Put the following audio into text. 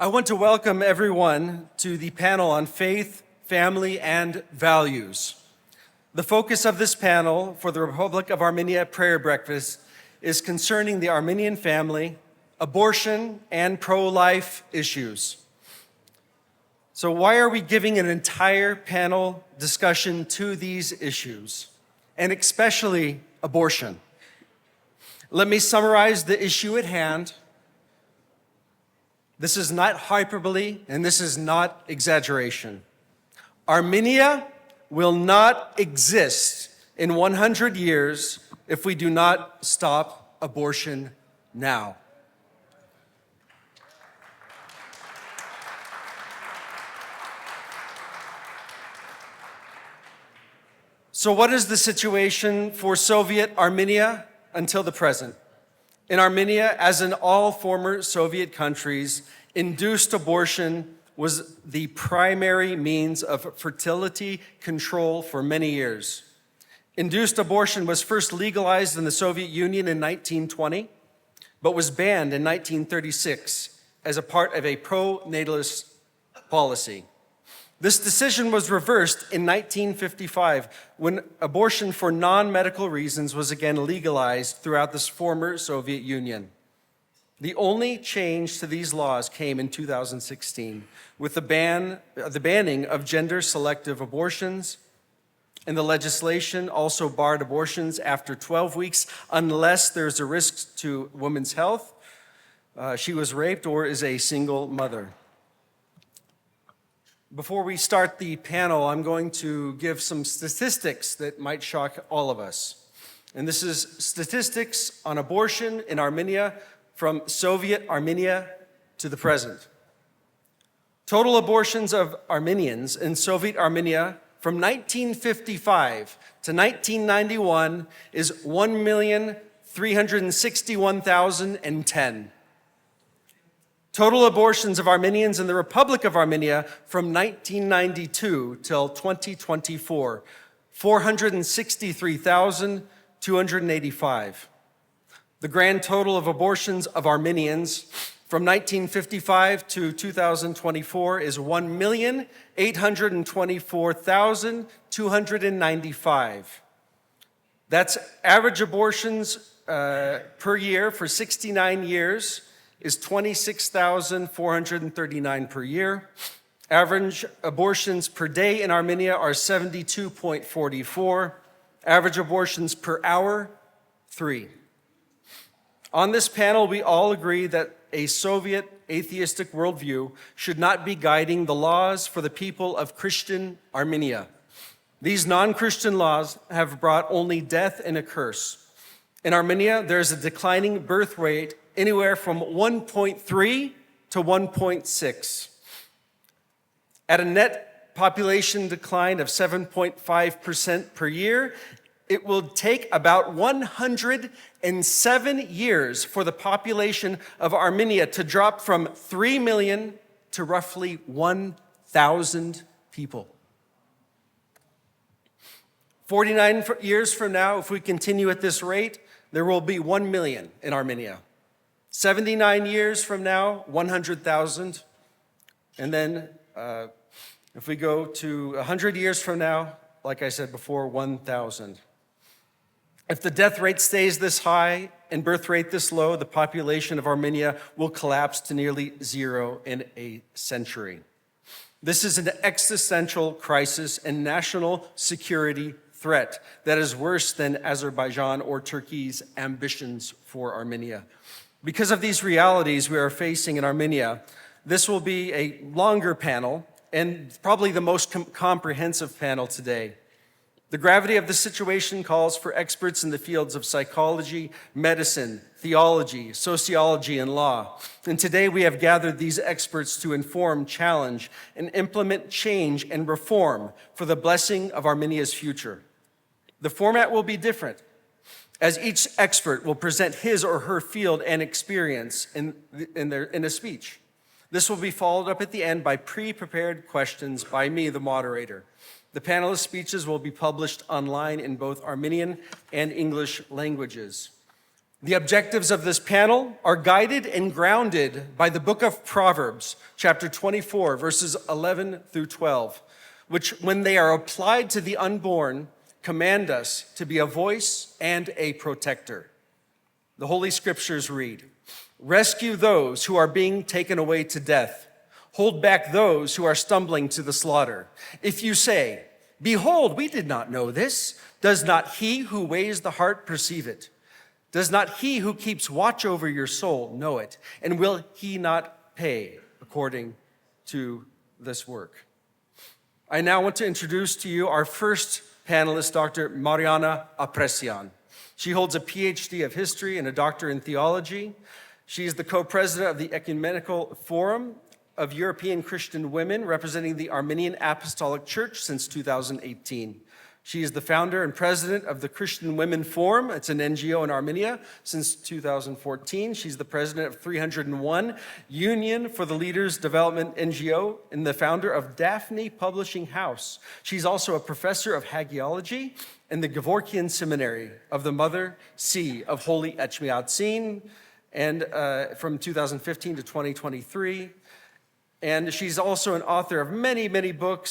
I want to welcome everyone to the panel on faith, family, and values. The focus of this panel for the Republic of Armenia Prayer Breakfast is concerning the Armenian family, abortion, and pro-life issues. So why are we giving an entire panel discussion to these issues, and especially abortion? Let me summarize the issue at hand. This is not hyperbole, and this is not exaggeration. Armenia will not exist in 100 years if we do not stop abortion now. So what is the situation for Soviet Armenia until the present? In Armenia, as in all former Soviet countries, induced abortion was the primary means of fertility control for many years. Induced abortion was first legalized in the Soviet Union in 1920, but was banned in 1936 as a part of a pro-natalist policy. This decision was reversed in 1955 when abortion for non-medical reasons was again legalized throughout this former Soviet Union. The only change to these laws came in 2016 with the banning of gender-selective abortions, and the legislation also barred abortions after 12 weeks unless there's a risk to women's health, she was raped, or is a single mother. Before we start the panel, I'm going to give some statistics that might shock all of us. And this is statistics on abortion in Armenia from Soviet Armenia to the present. Total abortions of Armenians in Soviet Armenia from 1955 to 1991 is 1,361,010. Total abortions of Armenians in the Republic of Armenia from 1992 till 2024, 463,285. The grand total of abortions of Armenians from 1955 to 2024 is 1,824,295. That's average abortions per year for 69 years is 26,439 per year. Average abortions per day in Armenia are 72.44. Average abortions per hour, 3. On this panel, we all agree that a Soviet atheistic worldview should not be guiding the laws for the people of Christian Armenia. These non-Christian laws have brought only death and a curse. In Armenia, there is a declining birth rate anywhere from 1.3 to 1.6. At a net population decline of 7.5% per year, it will take about 107 years for the population of Armenia to drop from 3 million to roughly 1,000 people. 49 years from now, if we continue at this rate, there will be 1 million in Armenia. 79 years from now, 100,000. And then if we go to 100 years from now, like I said before, 1,000. If the death rate stays this high and birth rate this low, the population of Armenia will collapse to nearly zero in a century. This is an existential crisis and national security threat that is worse than Azerbaijan or Turkey's ambitions for Armenia. Because of these realities we are facing in Armenia, this will be a longer panel and probably the most comprehensive panel today. The gravity of the situation calls for experts in the fields of psychology, medicine, theology, sociology, and law. And today we have gathered these experts to inform, challenge, and implement change and reform for the blessing of Armenia's future. The format will be different, as each expert will present his or her field and experience in a speech. This will be followed up at the end by pre-prepared questions by me, the moderator. The panelist speeches will be published online in both Armenian and English languages. The objectives of this panel are guided and grounded by the book of Proverbs, chapter 24, verses 11 through 12, which, when they are applied to the unborn, command us to be a voice and a protector. The Holy Scriptures read, "Rescue those who are being taken away to death. Hold back those who are stumbling to the slaughter. If you say, 'Behold, we did not know this,' does not he who weighs the heart perceive it? Does not he who keeps watch over your soul know it? And will he not pay according to this work?" I now want to introduce to you our first panelist, Dr. Mariana Apresian. She holds a Ph.D. of history and a doctor in theology. She is the co-president of the Ecumenical Forum of European Christian Women, representing the Armenian Apostolic Church since 2018. She is the founder and president of the Christian Women Forum. It's an NGO in Armenia since 2014. She's the president of 301 Union for the Leaders Development NGO and the founder of Daphne Publishing House. She's also a professor of hagiology in the Gevorkian Seminary of the Mother See of Holy Etchmiadzin, and from 2015 to 2023. And she's also an author of many, many books,